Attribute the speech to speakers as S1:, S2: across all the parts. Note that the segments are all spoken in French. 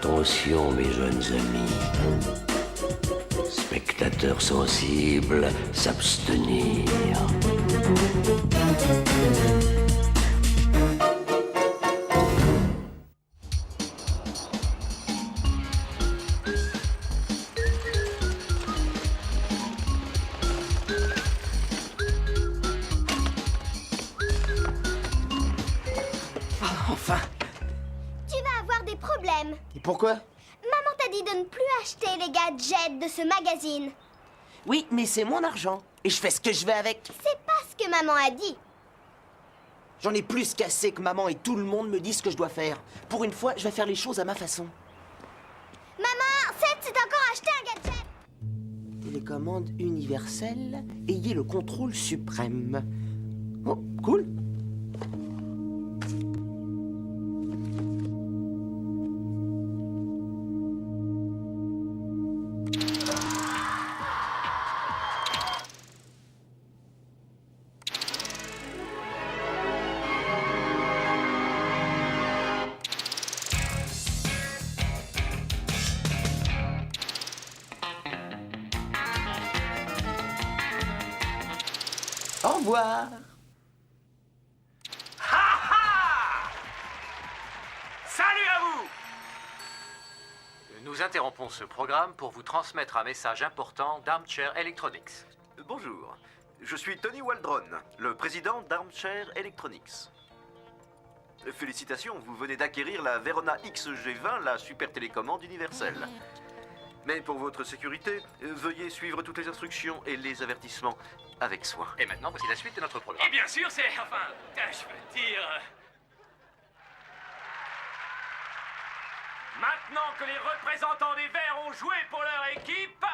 S1: Attention, mes jeunes amis. Spectateurs sensibles, s'abstenir.
S2: Enfin.
S3: Tu vas avoir des problèmes.
S2: Et pourquoi?
S3: Maman t'a dit de ne plus acheter les gadgets de ce magazine.
S2: Oui, mais c'est mon argent. Et je fais ce que je veux avec.
S3: C'est pas ce que maman a dit.
S2: J'en ai plus qu'assez que maman et tout le monde me disent ce que je dois faire. Pour une fois, je vais faire les choses à ma façon.
S3: Maman, Seth s'est encore acheté un gadget.
S2: Télécommande universelle, ayez le contrôle suprême. Oh, cool. Au revoir.
S4: Salut à vous! Nous interrompons ce programme pour vous transmettre un message important d'Armchair Electronics.
S5: Bonjour, je suis Tony Waldron, le président d'Armchair Electronics. Félicitations, vous venez d'acquérir la Verona XG20, la super télécommande universelle. Mais pour votre sécurité, veuillez suivre toutes les instructions et les avertissements avec soin.
S4: Et maintenant, voici la suite de notre programme.
S6: Et bien sûr, c'est... Enfin, je veux dire... Maintenant que les représentants des Verts ont joué pour leur équipe,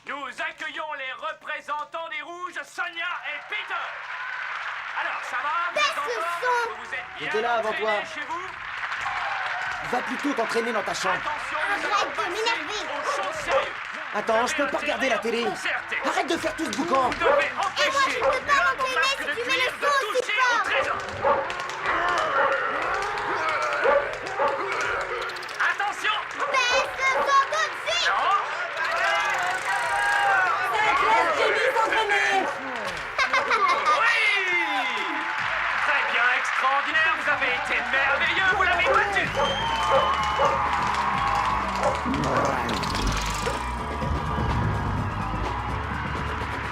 S6: nous accueillons les représentants des Rouges, Sonia et Peter. Alors, ça va?
S3: Baisse le son.
S6: Vous êtes bien
S2: J'étais là avant toi.
S6: entraînés chez vous?
S2: Va plutôt t'entraîner dans ta chambre.
S6: Attention,
S3: Arrête
S6: nous allons
S3: de
S6: passer
S3: m'énerver.
S6: aux choses sérieuses.
S2: Attends, je peux pas regarder la télé.
S6: Concerté.
S2: Arrête de faire tout ce boucan.
S6: Vous devez
S3: Et moi,
S6: empêcher
S3: je peux pas
S6: l'homme au
S3: m'entraîner
S6: masque
S3: si
S6: de
S3: tu mets
S6: cuir
S3: le
S6: de
S3: son aussi
S6: toucher au
S3: fort.
S6: trésor. Attention!
S3: Baisse le son tout de suite.
S6: Non! Oui! Très bien, extraordinaire, vous avez été merveilleux, vous l'avez battu!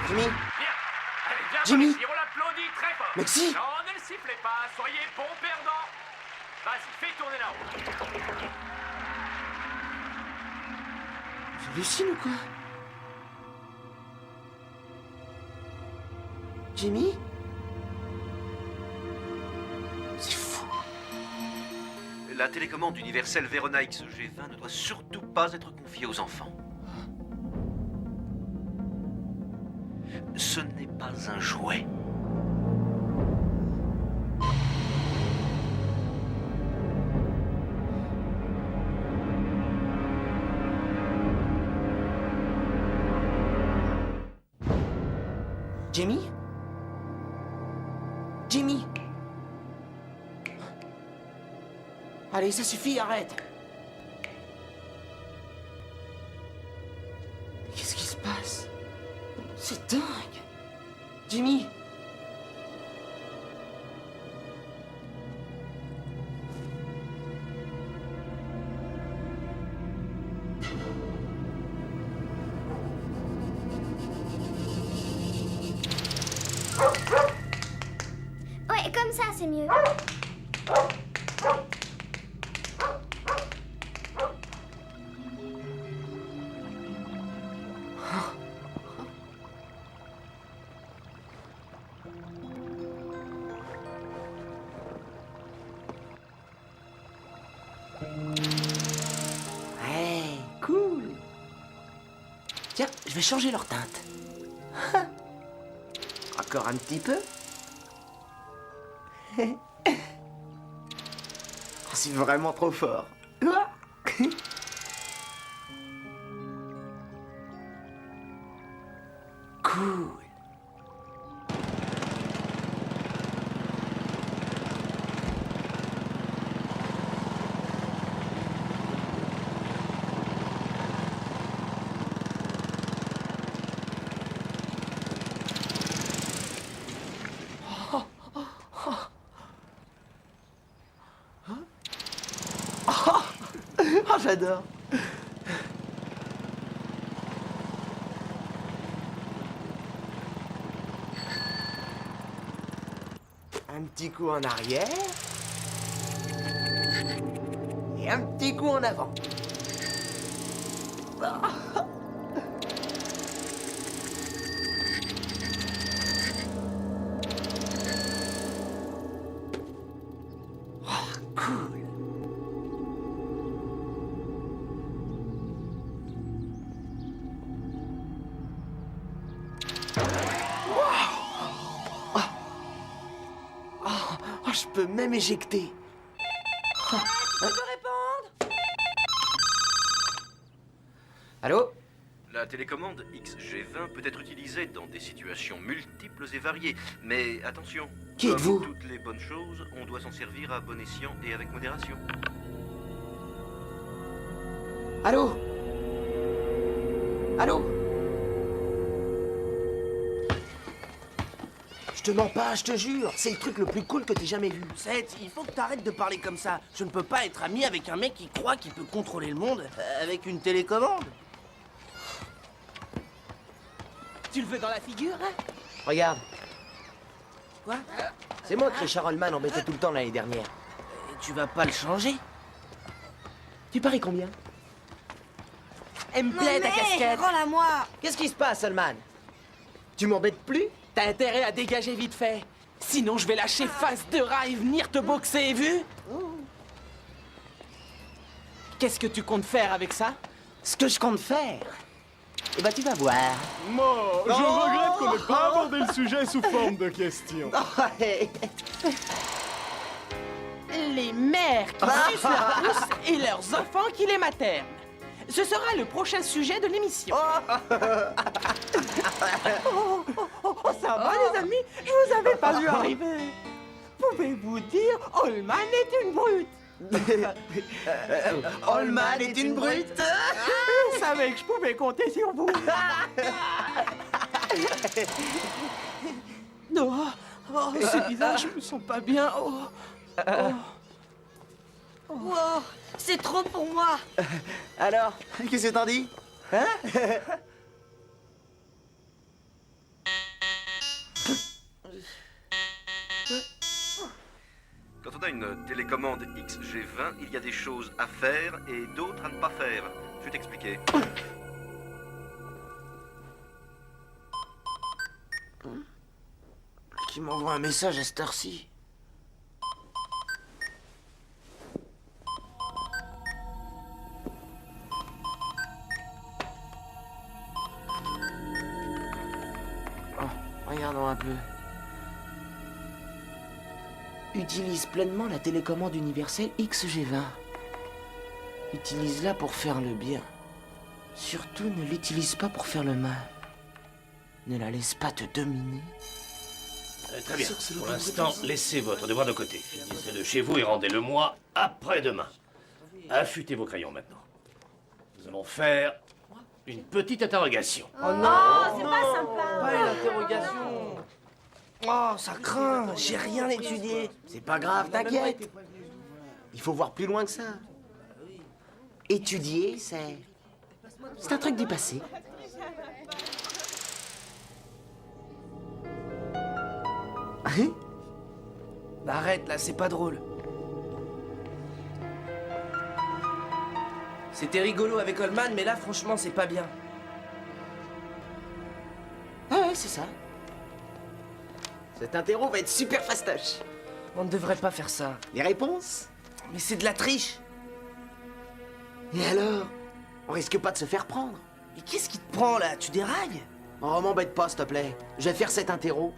S2: Jimmy,
S6: Bien, allez, viens
S2: Jimmy.
S6: par ici, on l'applaudit très fort.
S2: Merci.
S6: Non, ne le sifflez pas, soyez bon perdant. Vas-y, fais tourner la roue.
S2: j'hallucine ou quoi? Jimmy? C'est fou.
S5: La télécommande universelle Verona XG20 ne doit surtout pas être confiée aux enfants. Ce n'est pas un jouet.
S2: Jimmy? Jimmy? Allez, ça suffit, arrête. Qu'est-ce qui se passe? C'est dingue. Jimmy?
S3: Ouais, comme ça, c'est mieux.
S2: Ouais, cool. Tiens, je vais changer leur teinte. Encore un petit peu. C'est vraiment trop fort. Cool. Oh, j'adore. Un petit coup en arrière. Et un petit coup en avant. Cool. Oh, je peux même éjecter. Je peux répondre. Allô?
S5: La télécommande XG20 peut être utilisée dans des situations multiples et variées, mais attention,
S2: Qui
S5: comme
S2: êtes-vous?
S5: toutes les bonnes choses, on doit s'en servir à bon escient et avec modération.
S2: Allô? Allô? Je te mens pas, je te jure. C'est le truc le plus cool que t'aies jamais vu.
S7: Seth, il faut que t'arrêtes de parler comme ça. Je ne peux pas être ami avec un mec qui croit qu'il peut contrôler le monde avec une télécommande. Tu le veux dans la figure, hein?
S2: Regarde,
S7: Quoi?
S2: c'est moi que Richard Holman embêtait tout le temps l'année dernière.
S7: Et tu vas pas le changer?
S2: Tu paries combien?
S7: Elle me plaît ta casquette.
S8: Rends-la moi.
S2: Qu'est-ce qui se passe, Holman? Tu m'embêtes plus?
S7: T'as intérêt à dégager vite fait. Sinon, je vais lâcher face de rat et venir te boxer, vu? Qu'est-ce que tu comptes faire avec ça?
S2: Ce que je compte faire? Eh ben, tu vas voir.
S9: Moi, je regrette qu'on n'ait pas abordé le sujet sous forme de question.
S2: Ouais.
S7: Les mères qui sucent leurs pouces et leurs enfants qui les maternent. Ce sera le prochain sujet de l'émission. Ça va, les amis? Je vous avais pas vu arriver. Pouvez-vous dire, Holman est une brute?
S2: Holman est une brute.
S7: Je savais que je pouvais compter sur vous. Non, c'est bizarre, je me sens pas bien.
S8: Wow, c'est trop pour moi.
S2: Alors, qu'est-ce que t'en dis? Hein?
S5: Quand on a une télécommande XG20, il y a des choses à faire et d'autres à ne pas faire. Je vais t'expliquer.
S2: Qui m'envoie un message à cette heure-ci? Oh, regardons un peu. Utilise pleinement la télécommande universelle XG20. Utilise-la pour faire le bien. Surtout, ne l'utilise pas pour faire le mal. Ne la laisse pas te dominer.
S10: Très bien. Pour l'instant, laissez votre devoir de côté. Finissez-le chez vous et rendez-le-moi après-demain. Affûtez vos crayons maintenant. Nous allons faire une petite interrogation.
S8: Oh, c'est pas sympa.
S7: Pas une interrogation. Oh, ça craint. J'ai rien étudié.
S2: C'est pas grave, t'inquiète. Il faut voir plus loin que ça. Étudier, c'est un truc du passé. Hein?
S7: Bah arrête, là, c'est pas drôle. C'était rigolo avec Holman, mais là, franchement, c'est pas bien.
S2: Ah ouais, c'est ça. Cet interro va être super fastoche.
S7: On ne devrait pas faire ça.
S2: Les réponses?
S7: Mais c'est de la triche.
S2: Et alors? On risque pas de se faire prendre.
S7: Mais qu'est-ce qui te prend, là? Tu dérailles?
S2: Oh, m'embête pas, s'il te plaît. Je vais faire cet interro.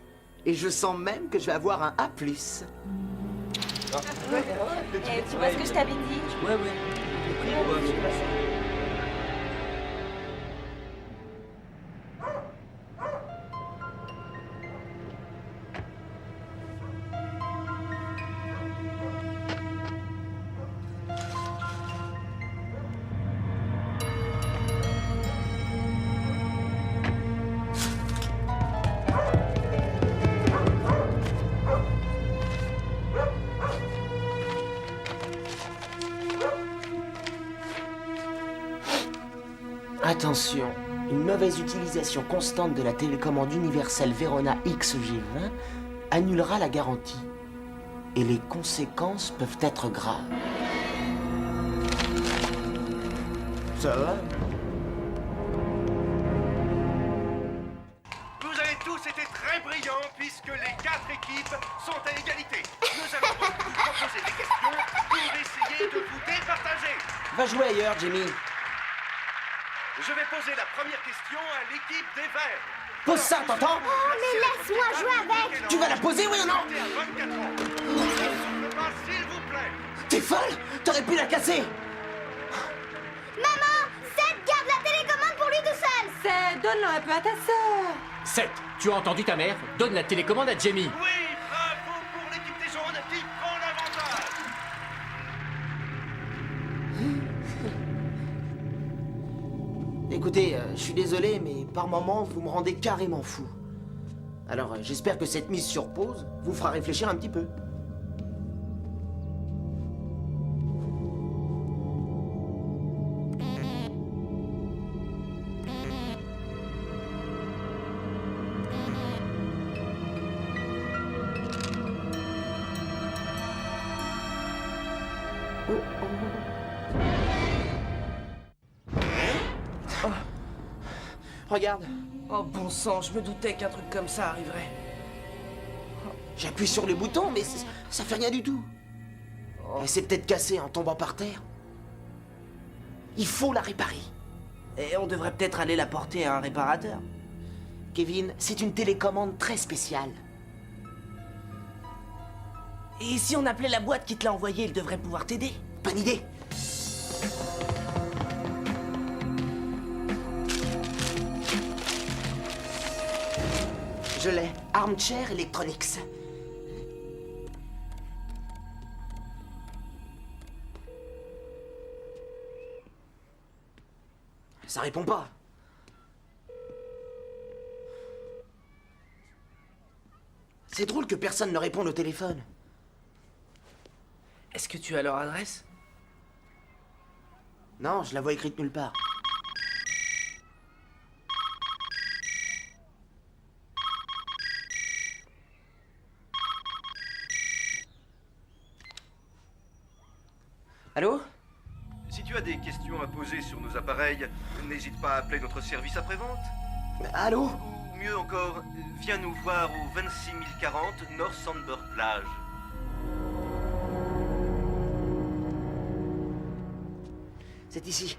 S2: Et je sens même que je vais avoir un A+.
S8: Tu vois ce que je t'avais dit?
S7: Ouais.
S2: Attention, une mauvaise utilisation constante de la télécommande universelle Verona XG20 annulera la garantie. Et les conséquences peuvent être graves. Ça va?
S5: Vous avez tous été très brillants puisque les 4 équipes sont à égalité. Nous allons donc vous proposer des questions pour essayer de vous départager.
S2: Va jouer ailleurs, Jimmy.
S5: Je vais poser la première question à l'équipe des Verts.
S2: Pose ça, t'entends?
S3: Oh, mais laisse-moi jouer avec.
S2: Tu vas la poser, oui ou non?
S5: À 24 ans. Ne souffle pas, s'il vous plaît.
S2: T'es folle? T'aurais pu la casser.
S3: Maman, Seth garde la télécommande pour lui tout seul.
S8: C'est... Donne-le un peu à ta sœur.
S6: Seth, tu as entendu ta mère? Donne la télécommande à Jamie.
S5: Oui, bravo pour l'équipe des jaunes qui prend l'avantage.
S2: Écoutez, je suis désolé, mais par moments, vous me rendez carrément fou. Alors, j'espère que cette mise sur pause vous fera réfléchir un petit peu. Regarde,
S7: Oh bon sang, je me doutais qu'un truc comme ça arriverait.
S2: j'appuie sur les boutons, mais ça fait rien du tout. Elle s'est peut-être cassée en tombant par terre. Il faut la réparer.
S7: Et on devrait peut-être aller la porter à un réparateur.
S2: Kevin, c'est une télécommande très spéciale.
S7: Et si on appelait la boîte qui te l'a envoyée, il devrait pouvoir t'aider.
S2: Bonne idée. Je l'ai. Armchair Electronics. Ça répond pas. C'est drôle que personne ne réponde au téléphone.
S7: Est-ce que tu as leur adresse?
S2: Non, je la vois écrite nulle part. Allô?
S5: Si tu as des questions à poser sur nos appareils, n'hésite pas à appeler notre service après-vente.
S2: Allô?
S5: Ou mieux encore, viens nous voir au 26040 North Sandburg Plage.
S2: C'est ici.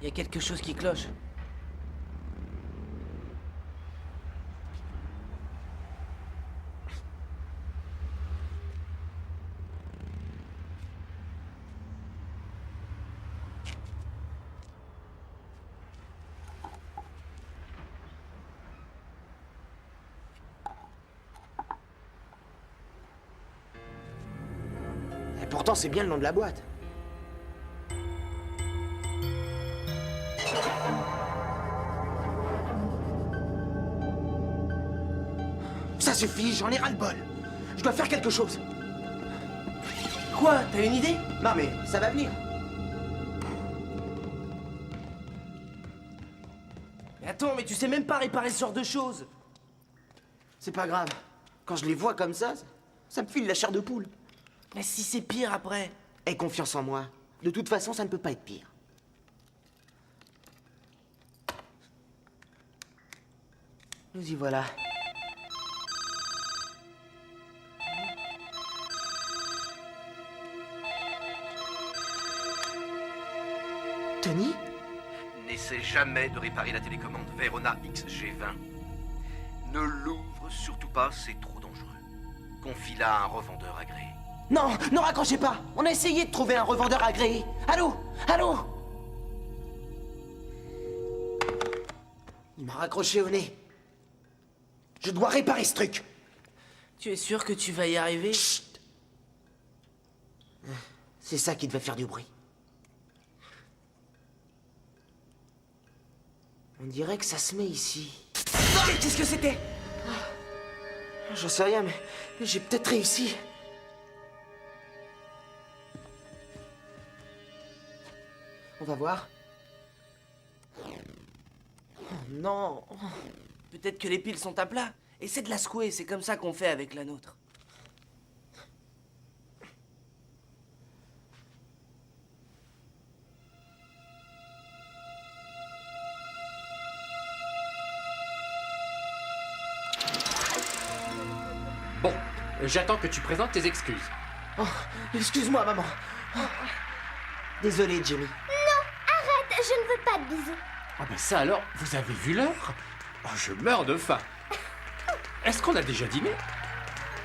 S7: Il y a quelque chose qui cloche.
S2: Et pourtant, c'est bien le nom de la boîte. Ça suffit, j'en ai ras-le-bol. Je dois faire quelque chose.
S7: Quoi? T'as une idée?
S2: Non mais, ça va venir.
S7: Mais attends, mais tu sais même pas réparer ce genre de choses.
S2: C'est pas grave. Quand je les vois comme ça me file la chair de poule.
S7: Mais si c'est pire après?
S2: Aie confiance en moi. De toute façon, ça ne peut pas être pire. Nous y voilà. Tony?
S5: N'essaie jamais de réparer la télécommande Verona XG20. Ne l'ouvre surtout pas, c'est trop dangereux. Confie-la à un revendeur agréé.
S2: Non, ne raccrochez pas. On a essayé de trouver un revendeur agréé. Allô? Allô? Il m'a raccroché au nez. Je dois réparer ce truc.
S7: Tu es sûr que tu vas y arriver?
S2: Chut. C'est ça qui devait faire du bruit. On dirait que ça se met ici.
S7: Qu'est-ce que c'était?
S2: Je sais rien, mais j'ai peut-être réussi. va voir. Oh non.
S11: Peut-être que les piles sont à plat. Essaie de la secouer, c'est comme ça qu'on fait avec la nôtre.
S4: Bon, j'attends que tu présentes tes excuses.
S2: Oh, excuse-moi, maman. Oh. Désolé, Jimmy.
S3: Arrête, je ne veux pas de bisous.
S4: Ah ben ça alors, vous avez vu l'heure? Oh, je meurs de faim. Est-ce qu'on a déjà dîné?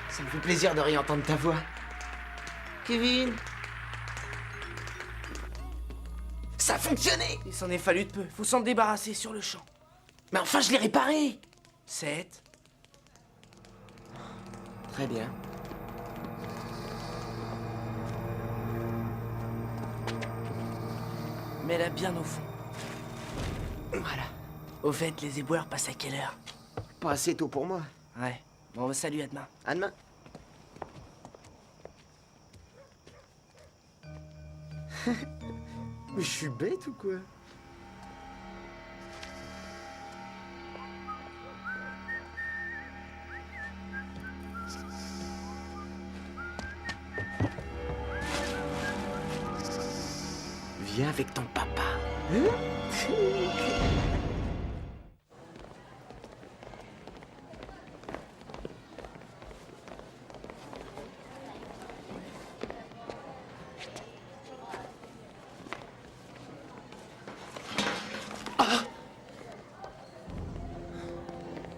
S2: Ça me fait plaisir de réentendre ta voix. Kevin. Ça a fonctionné.
S11: Il s'en est fallu de peu. Faut s'en débarrasser sur le champ.
S2: Mais enfin, je l'ai réparé.
S11: 7.
S2: Très bien.
S11: Mets-la bien au fond.
S2: Voilà.
S11: Au fait, les éboueurs passent à quelle heure?
S2: Pas assez tôt pour moi.
S11: Ouais. Bon, salut, à demain.
S2: À demain. Mais je suis bête ou quoi? Viens avec ton papa.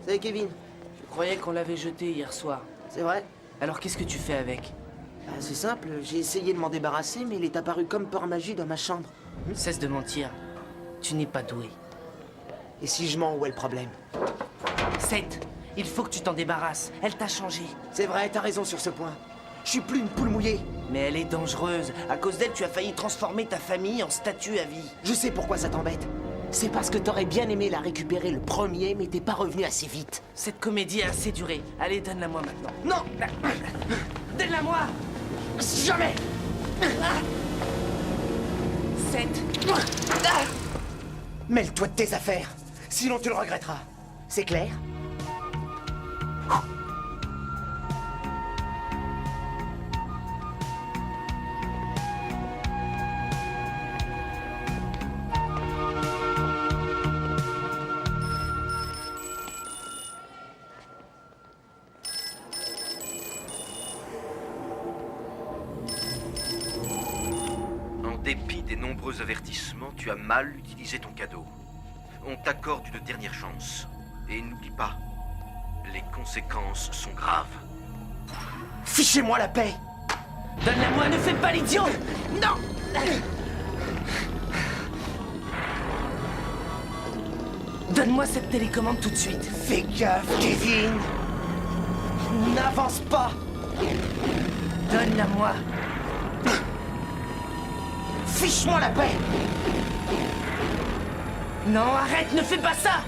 S2: Salut Kevin.
S11: Je croyais qu'on l'avait jeté hier soir.
S2: C'est vrai?
S11: Alors qu'est-ce que tu fais avec?
S2: C'est simple, j'ai essayé de m'en débarrasser, mais il est apparu comme par magie dans ma chambre.
S11: Cesse de mentir. Tu n'es pas doué.
S2: Et si je mens, où est le problème?
S11: 7. Il faut que tu t'en débarrasses. Elle t'a changé.
S2: C'est vrai, t'as raison sur ce point. Je suis plus une poule mouillée.
S11: Mais elle est dangereuse. À cause d'elle, tu as failli transformer ta famille en statue à vie.
S2: Je sais pourquoi ça t'embête. C'est parce que t'aurais bien aimé la récupérer le premier, mais t'es pas revenu assez vite.
S11: Cette comédie a assez duré. Allez, donne-la-moi maintenant.
S2: Non!
S11: Donne-la-moi!
S2: Jamais!
S11: 7.
S2: Mêle-toi de tes affaires, sinon tu le regretteras. C'est clair?
S5: En dépit des nombreux avertissements, tu as mal utilisé ton cadeau. On t'accorde une dernière chance. Et n'oublie pas, les conséquences sont graves.
S2: Fichez-moi la paix!
S11: Donne-la-moi, ne fais pas l'idiot!
S2: Non!
S11: Donne-moi cette télécommande tout de suite.
S2: Fais gaffe, Kevin! N'avance pas!
S11: Donne-la-moi.
S2: Fiche-moi la paix!
S11: Non, arrête, ne fais pas ça!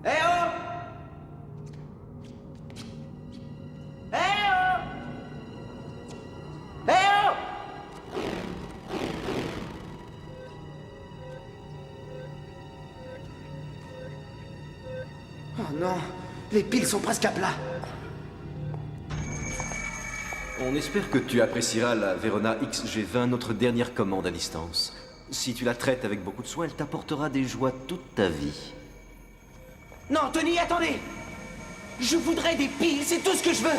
S2: Eh oh! Eh oh! Eh oh! Oh non, les piles sont presque à plat.
S12: On espère que tu apprécieras la Verona XG20, notre dernière commande à distance. Si tu la traites avec beaucoup de soin, elle t'apportera des joies toute ta vie.
S2: Non, Tony, attendez! Je voudrais des piles, c'est tout ce que je veux!